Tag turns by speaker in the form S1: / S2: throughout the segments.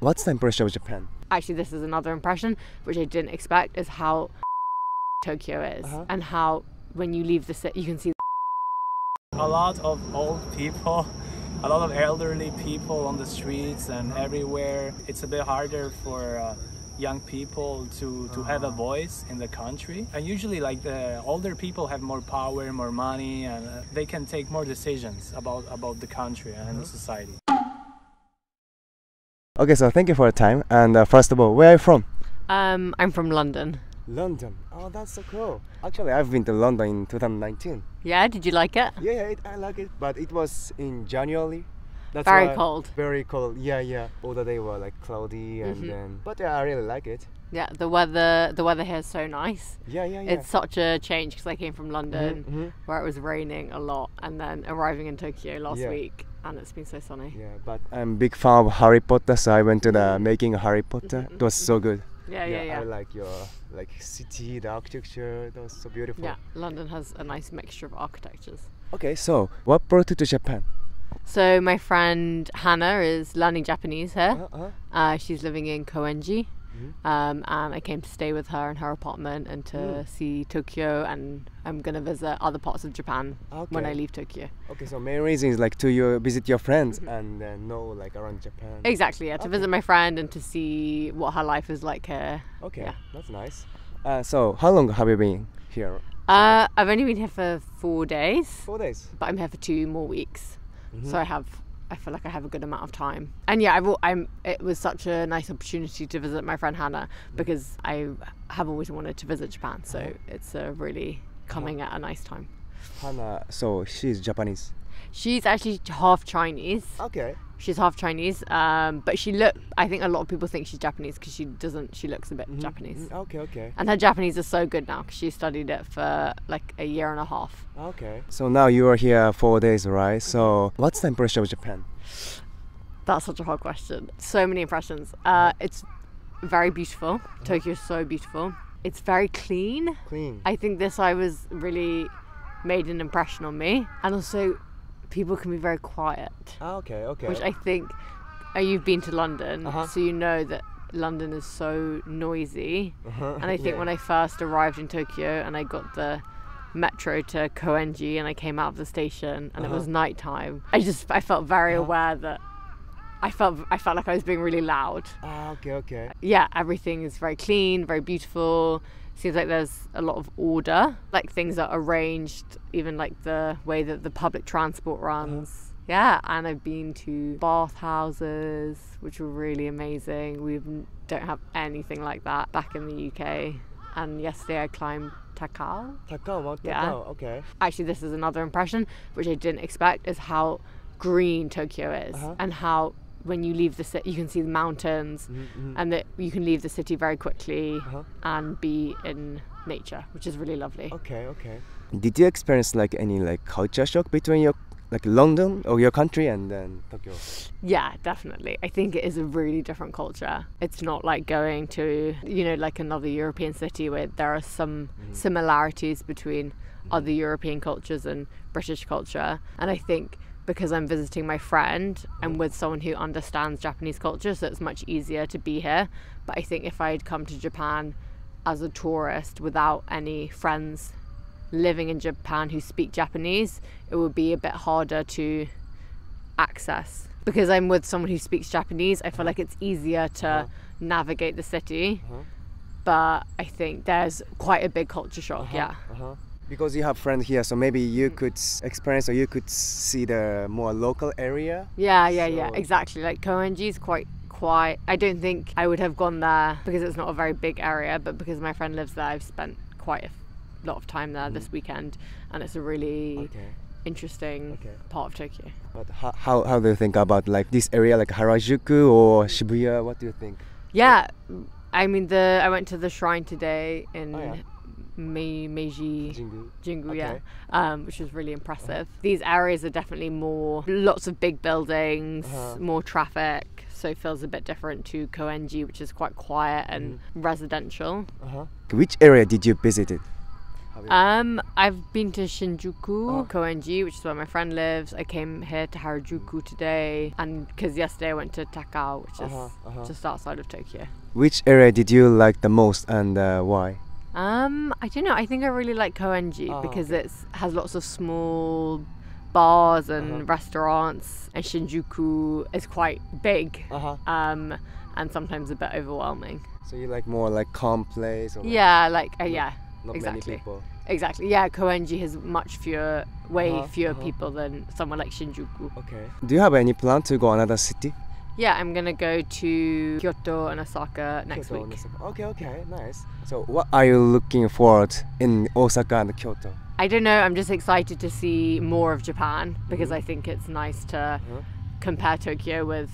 S1: What's the impression of Japan?
S2: Actually, this is another impression which I didn't expect, is how Tokyo is, and how when you leave the city you can see
S3: a lot of old people, a lot of elderly people on the streets and everywhere. It's a bit harder for young people to have a voice in the country, and usually like the older people have more power, more money, and they can take more decisions about the country and the society.
S1: Okay, so thank you for your time, and first of all, where are you from?
S2: I'm from London.
S1: London. Oh, that's so cool. Actually, I've been to London in 2019.
S2: Yeah, did you like it?
S1: Yeah, I like it, but it was in January. That's
S2: very cold.
S1: Very cold. Yeah. All the day were like cloudy, and then. But yeah, I really like it.
S2: Yeah, the weather here is so nice.
S1: Yeah.
S2: It's such a change because I came from London, where it was raining a lot, and then arriving in Tokyo last week, and it's been so sunny.
S1: Yeah, but I'm a big fan of Harry Potter, so I went to the making of Harry Potter. It was so good.
S2: Yeah.
S1: I like your city, the architecture. That was so beautiful.
S2: Yeah, London has a nice mixture of architectures.
S1: Okay, so what brought you to Japan?
S2: So my friend Hannah is learning Japanese here. She's living in Koenji, and I came to stay with her in her apartment and to see Tokyo, and I'm gonna visit other parts of Japan when I leave Tokyo. Okay,
S1: so main reason is like to visit your friends and know like around Japan.
S2: Exactly, yeah, to visit my friend and to see what her life is like here.
S1: Okay,
S2: yeah.
S1: That's nice. So how long have you been here?
S2: I've only been here for 4 days.
S1: 4 days?
S2: But I'm here for 2 more weeks. So I feel like I have a good amount of time. And yeah, it was such a nice opportunity to visit my friend Hannah, because I have always wanted to visit Japan, so it's really coming at a nice time.
S1: Hannah, so she's Japanese?
S2: She's actually half Chinese.
S1: Okay.
S2: She's half Chinese, but I think a lot of people think she's Japanese because she looks a bit Japanese.
S1: Okay.
S2: And her Japanese is so good now because she studied it for like a year and a half.
S1: Okay. So now you are here 4 days, right? So what's the impression of Japan?
S2: That's such a hard question. So many impressions. It's very beautiful. Tokyo is so beautiful. It's very clean. I think this was really made an impression on me. And also, people can be very quiet. Okay. Which I think, you've been to London, so you know that London is so noisy. And I think when I first arrived in Tokyo and I got the metro to Koenji and I came out of the station and it was nighttime, I felt very aware that I felt like I was being really loud. Okay. Yeah, everything is very clean, very beautiful. Seems like there's a lot of order, like things are arranged, even like the way that the public transport runs. Yeah, and I've been to bathhouses, which were really amazing. We don't have anything like that back in the UK. And yesterday I climbed Takao. Takao, okay. Actually, this is another impression, which I didn't expect, is how green Tokyo is, and how when you leave the city you can see the mountains, and that you can leave the city very quickly and be in nature, which is really lovely. Okay. Did you experience like any culture shock between your London or your country and then Tokyo? Yeah, definitely. I think it is a really different culture. It's not like going to like another European city where there are some similarities between other European cultures and British culture. And I think because I'm visiting my friend, I'm with someone who understands Japanese culture, so it's much easier to be here. But I think if I had come to Japan as a tourist without any friends living in Japan who speak Japanese, it would be a bit harder to access. Because I'm with someone who speaks Japanese, I feel like it's easier to navigate the city. But I think there's quite a big culture shock,
S1: Because you have friends here, so maybe you could experience or you could see the more local area. Yeah,
S2: exactly. Like Koenji is quite quiet. I don't think I would have gone there because it's not a very big area, but because my friend lives there, I've spent quite a lot of time there this weekend, and it's a really interesting part of Tokyo.
S1: But how do you think about this area, like Harajuku or Shibuya? What do you think?
S2: Yeah, I mean I went to the shrine today in Meiji Jingu, which was really impressive. These areas are definitely lots of big buildings, more traffic, so it feels a bit different to Koenji, which is quite quiet and residential.
S1: Which area did you visit?
S2: I've been to Shinjuku, Koenji, which is where my friend lives. I came here to Harajuku today, and because yesterday I went to Takao, which is just outside of Tokyo.
S1: Which area did you like the most and why?
S2: I don't know. I think I really like Koenji because it has lots of small bars and restaurants, and Shinjuku is quite big and sometimes a bit overwhelming.
S1: So you like more like calm place? Or
S2: Yeah,
S1: not
S2: exactly.
S1: many people.
S2: Exactly. Yeah, Koenji has much fewer, way fewer people than somewhere like Shinjuku.
S1: Okay. Do you have any plan to go another city?
S2: Yeah, I'm gonna go to Kyoto and Osaka next week.
S1: Okay, nice. So what are you looking forward in Osaka and Kyoto?
S2: I don't know, I'm just excited to see more of Japan because I think it's nice to compare Tokyo with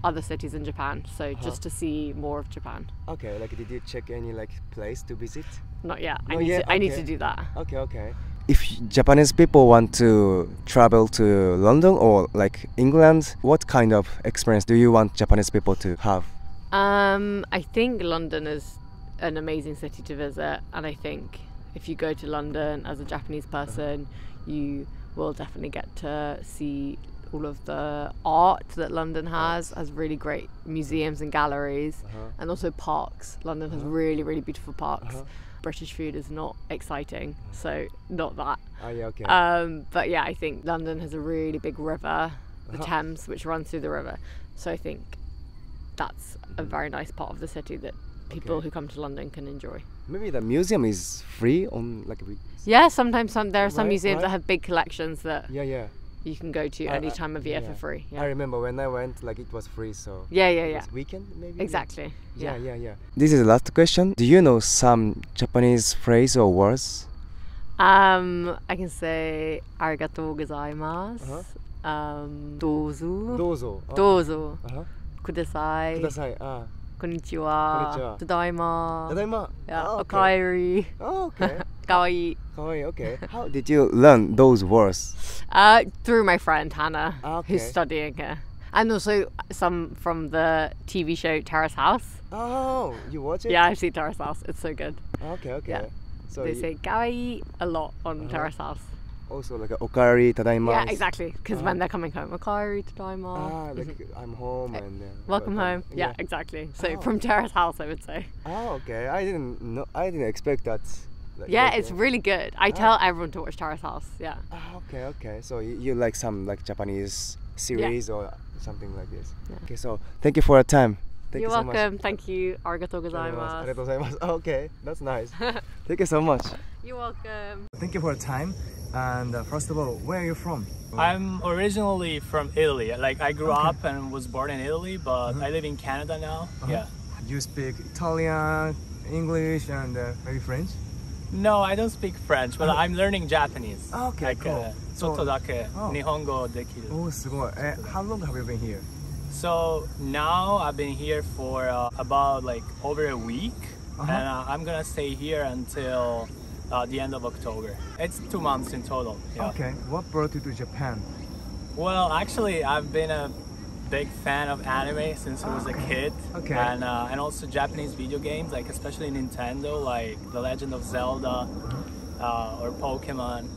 S2: other cities in Japan. So just to see more of Japan.
S1: Okay, like did you check any like place to visit?
S2: Not yet.
S1: Not
S2: I need to do that.
S1: Okay. If Japanese people want to travel to London or like England, what kind of experience do you want Japanese people to have?
S2: I think London is an amazing city to visit, and I think if you go to London as a Japanese person, you will definitely get to see all of the art that London has really great museums and galleries, and also parks. London has really, really beautiful parks. British food is not exciting, so not that. But yeah, I think London has a really big river, the Thames, which runs through the river. So I think that's a very nice part of the city that people who come to London can enjoy.
S1: Maybe the museum is free on like
S2: yeah, sometimes there are some museums that have big collections that you can go to any time of year for free.
S1: I remember when I went, like it was free, so
S2: yeah.
S1: Weekend maybe.
S2: Exactly.
S1: Yeah. This is the last question. Do you know some Japanese phrase or words?
S2: I can say arigatou gozaimasu. Dozo. Kudasai. Konnichiwa. Tadaima. Yeah. Okaeri.
S1: Oh, okay.
S2: Kawaii.
S1: Okay. How did you learn those words?
S2: Through my friend Hannah, who's studying here. And also some from the TV show Terrace House.
S1: Oh, you watch it?
S2: Yeah, I've seen Terrace House. It's so good.
S1: Okay.
S2: Yeah. So they say kawaii a lot on Terrace House.
S1: Also like okaeri, tadaima.
S2: Yeah, exactly. Because when they're coming home, okaeri, tadaima.
S1: Like I'm home and
S2: welcome home. Yeah, exactly. So from Terrace House, I would say.
S1: Oh, okay. I didn't expect that.
S2: Yeah, it's really good. I tell everyone to watch Terrace House. Yeah.
S1: Okay. So you like some like Japanese series or something like this. Yeah. Okay, so thank you for your time.
S2: You're welcome. Thank you. Arigatou gozaimasu.
S1: Okay, that's nice. Thank you so much.
S2: You're welcome.
S1: Thank you for your time. And first of all, where are you from?
S3: I'm originally from Italy. Like I grew up and was born in Italy, but I live in Canada now. Yeah.
S1: You speak Italian, English, and maybe French?
S3: No, I don't speak French, but I'm learning Japanese.
S1: Okay,
S3: like,
S1: cool.
S3: ちょっとだけ日本語できる。
S1: Oh, すごい. How long have you been here?
S3: So now I've been here for about like over a week, and I'm gonna stay here until the end of October. It's 2 months in total. Yeah.
S1: Okay. What brought you to Japan?
S3: Well, actually, I've been a big fan of anime since I was a kid, and also Japanese video games, like especially Nintendo, like The Legend of Zelda or Pokemon.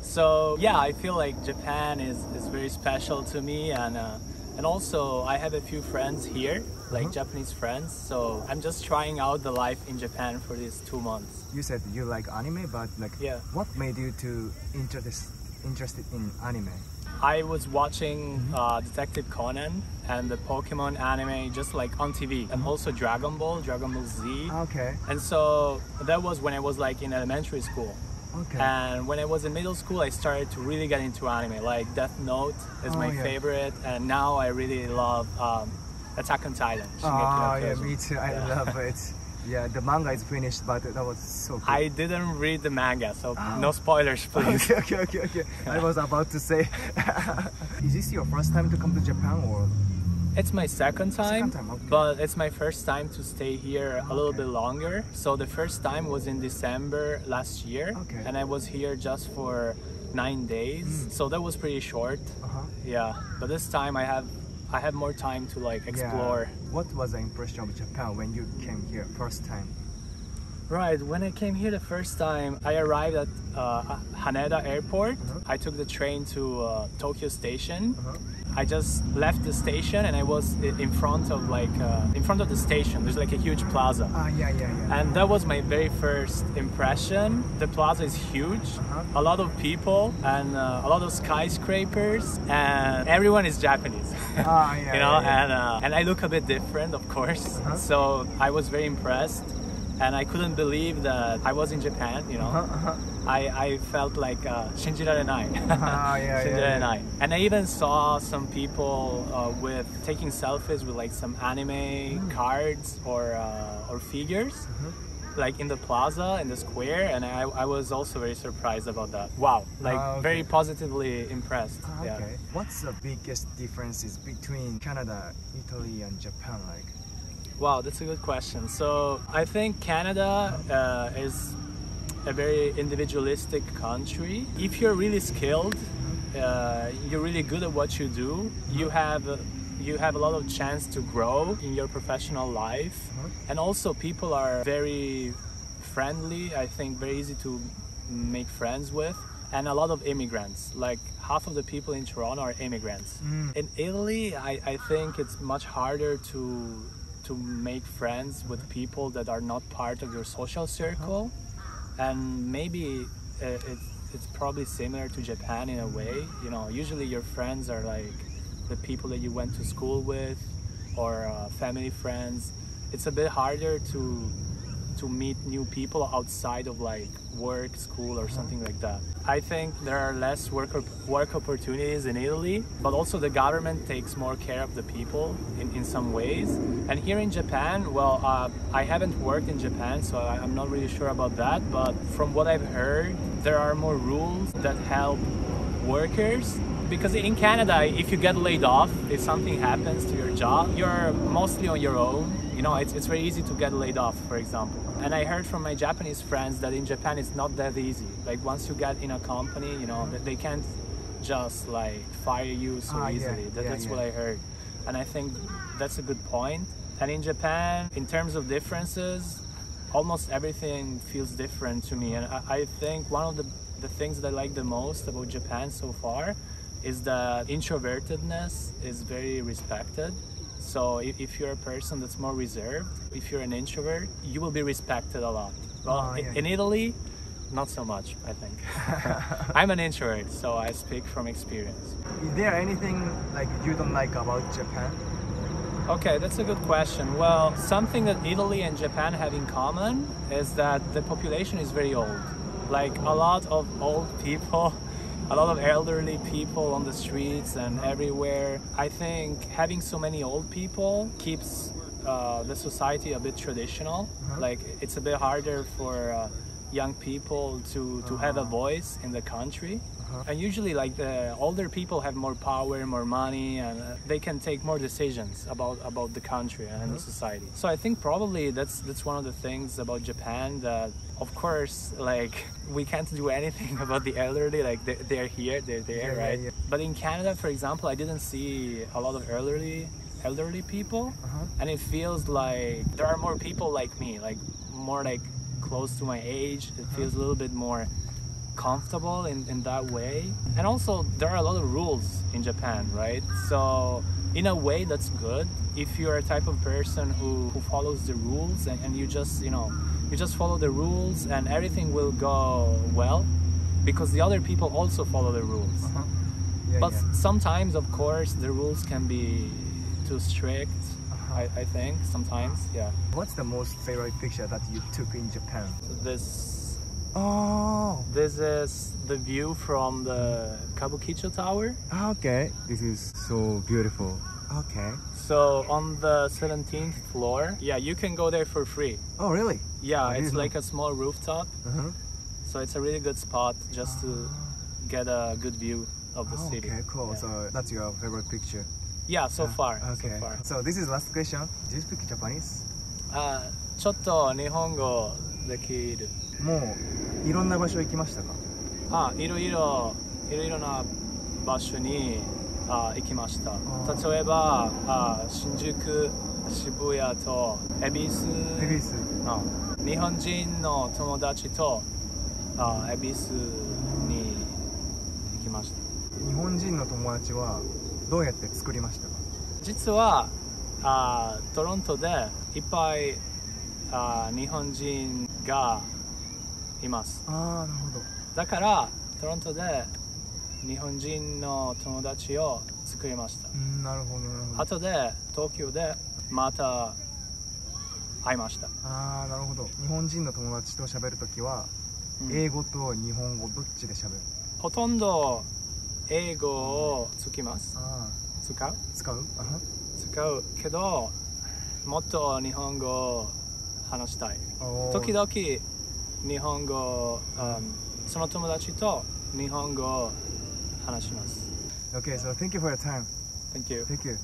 S3: So yeah, I feel like Japan is very special to me, and also I have a few friends here, like Japanese friends. So I'm just trying out the life in Japan for these 2 months.
S1: You said you like anime, but like what made you to interested in anime?
S3: I was watching Detective Conan and the Pokemon anime just like on TV, and also Dragon Ball Z.
S1: Okay.
S3: And so that was when I was like in elementary school.
S1: Okay.
S3: And when I was in middle school, I started to really get into anime. Like Death Note is my favorite, and now I really love Attack on Titan.
S1: Oh yeah, me too. I love it. Yeah, the manga is finished, but that was so good.
S3: I didn't read the manga, so no spoilers, please.
S1: Okay. I was about to say. Is this your first time to come to Japan, or?
S3: It's my second time,
S1: okay.
S3: But it's my first time to stay here a little bit longer. So the first time was in December last year, and I was here just for 9 days. So that was pretty short. Yeah, but this time I have more time to like explore.
S1: What was the impression of Japan when you came here first time?
S3: Right, when I came here the first time, I arrived at Haneda Airport. I took the train to Tokyo Station. I just left the station and I was in front of the station. There's like a huge plaza. And that was my very first impression. The plaza is huge, a lot of people and a lot of skyscrapers, and everyone is Japanese. And I look a bit different, of course. So I was very impressed. And I couldn't believe that I was in Japan, I felt like shinjirarenai. Shinjirarenai. And I even saw some people taking selfies with like some anime cards or figures, like in the plaza, in the square, and I was also very surprised about that. Wow, like very positively impressed.
S4: Okay. What's the biggest differences between Canada, Italy, and Japan like?
S3: Wow, that's a good question. So I think Canada is a very individualistic country. If you're really skilled, you're really good at what you do, you have a lot of chance to grow in your professional life. And also people are very friendly, I think very easy to make friends with. And a lot of immigrants, like half of the people in Toronto are immigrants. In Italy, I think it's much harder to make friends with people that are not part of your social circle, and maybe it's probably similar to Japan in a way. Usually your friends are like the people that you went to school with or family friends. It's a bit harder to meet new people outside of like work, school or something like that. I think there are less work opportunities in Italy, but also the government takes more care of the people in some ways. And here in Japan, well, I haven't worked in Japan, so I'm not really sure about that, but from what I've heard, there are more rules that help workers. Because in Canada, if you get laid off, if something happens to your job, you're mostly on your own. It's very easy to get laid off, for example. And I heard from my Japanese friends that in Japan it's not that easy. Like once you get in a company, they can't just like fire you so easily. That's what I heard. And I think that's a good point. And in Japan, in terms of differences, almost everything feels different to me. And I think one of the things that I like the most about Japan so far is that introvertedness is very respected. So if you're a person that's more reserved, if you're an introvert, you will be respected a lot. Well, in Italy, not so much, I think. I'm an introvert, so I speak from experience.
S4: Is there anything like you don't like about Japan?
S3: Okay, that's a good question. Well, something that Italy and Japan have in common is that the population is very old. Like a lot of old people, a lot of elderly people on the streets and everywhere. I think having so many old people keeps the society a bit traditional. Like it's a bit harder for young people to have a voice in the country. And usually like the older people have more power, more money, and they can take more decisions about the country and the society. So I think probably that's one of the things about Japan that, of course, like we can't do anything about the elderly. Like they're here, they're there, right? But in Canada, for example, I didn't see a lot of elderly people, and it feels like there are more people like me, like more like close to my age. It feels a little bit more comfortable in that way. And also there are a lot of rules in Japan, right? So in a way that's good if you're a type of person who follows the rules and you just follow the rules and everything will go well because the other people also follow the rules. But sometimes, of course, the rules can be too strict. I think sometimes.
S4: What's the most favorite picture that you took in Japan?
S3: This is the view from the Kabukicho Tower.
S4: Okay, this is so beautiful. Okay.
S3: So on the 17th floor, you can go there for free.
S4: Oh, really?
S3: Yeah, it's like a small rooftop. So it's a really good spot just to get a good view of the city.
S4: Okay, cool. So that's your favorite picture?
S3: Yeah, so far.
S4: Okay.
S3: So far.
S4: So this is last question. Do you speak Japanese?
S3: ちょっと日本語できる。
S4: もういろんな場所行きましたか？
S3: いろいろな場所に行きました。例えば新宿渋谷と恵比寿、日本人の友達と恵比寿に行きました。
S4: 日本人の友達はどうやって作りましたか？
S3: 実はトロントでいっぱい日本人がいます。
S4: なるほど。
S3: だからトロントで日本人の友達を作りました。
S4: なるほどなるほど。
S3: 後で東京でまた会いました。
S4: なるほど。日本人の友達と喋るときは、英語と日本語どっちで喋る？
S3: ほとんど英語を使います。使うけどもっと日本語を話したい。時々日本語、その友達と日本語を話します。
S4: Okay, so thank you for your time.
S3: Thank you.
S4: Thank you.